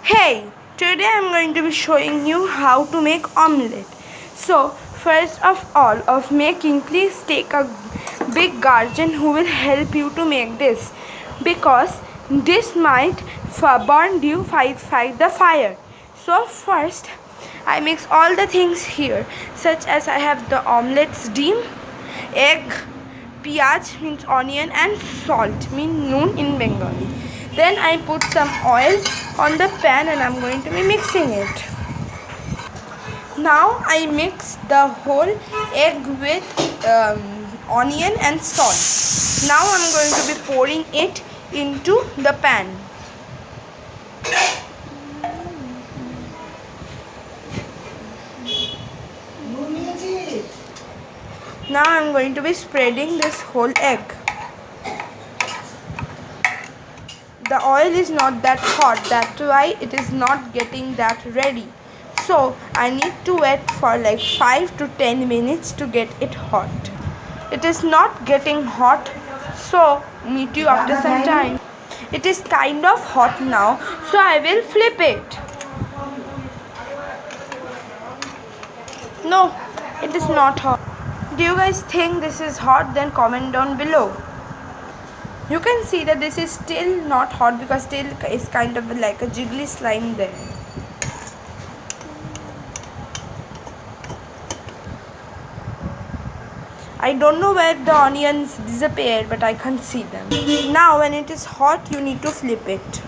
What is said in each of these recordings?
Hey, today I'm going to be showing you how to make omelette. So, first of all of making, please take a big guardian who will help you to make this, because this might burn you fight the fire. So first I mix all the things here, such as I have the omelette steam, egg, piyaj means onion, and salt means noon in Bengali. Then I put some oil on the pan and I'm going to be mixing it. Now I mix the whole egg with onion and salt. Now I'm going to be pouring it into the pan. Now I'm going to be spreading this whole egg. The oil is not that hot, that's why it is not getting that ready. So I need to wait for like 5 to 10 minutes to get it hot. It is not getting hot, so meet you after some time. It is kind of hot now, so I will flip it. No, it is not hot. Do you guys think this is hot? Then comment down below. You can see that this is still not hot because still is kind of like a jiggly slime there. I don't know where the onions disappeared, but I can't see them. Now when it is hot, you need to flip it.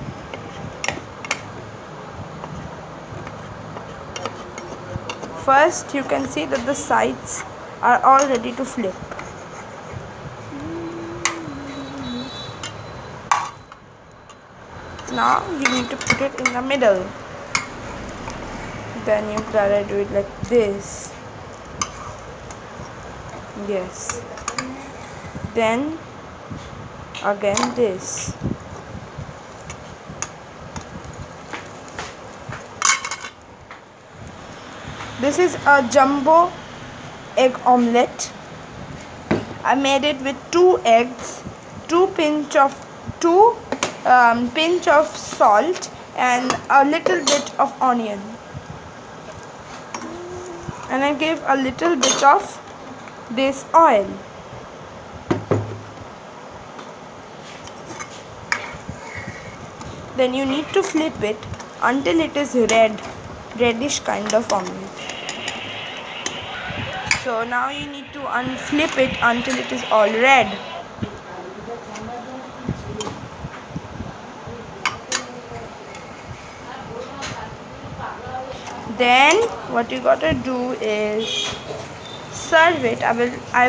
First you can see that the sides are all ready to flip. Now you need to put it in the middle. Then you gotta do it like this. Yes. Then again this. This is a jumbo egg omelette. I made it with 2 eggs, 2 pinch of salt, and a little bit of onion. And I gave a little bit of this oil. Then you need to flip it until it is reddish kind of omelette. So now you need to unflip it until it is all red. Then what you gotta do is serve it. I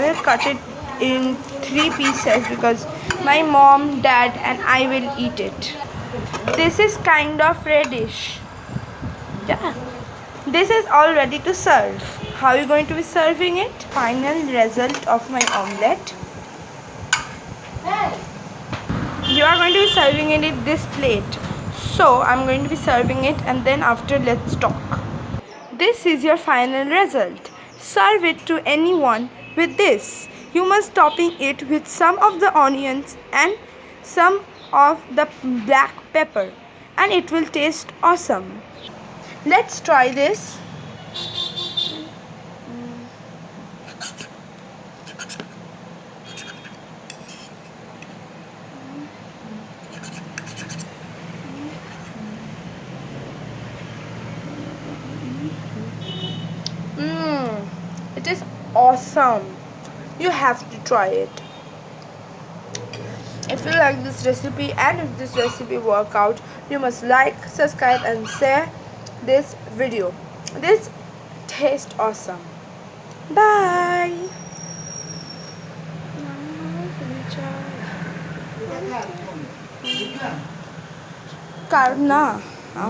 will cut it in 3 pieces because my mom, dad, and I will eat it. This is kind of reddish. Yeah. This is all ready to serve. How are you going to be serving it? Final result of my omelette. You are going to be serving it in this plate. So I'm going to be serving it, and then after let's talk. This is your final result. Serve it to anyone with this. You must topping it with some of the onions and some of the black pepper, and it will taste awesome. Let's try this. It is awesome. You have to try it. If you like this recipe and if this recipe work out, you must like, subscribe, and share this video. This tastes awesome. Bye. Karna.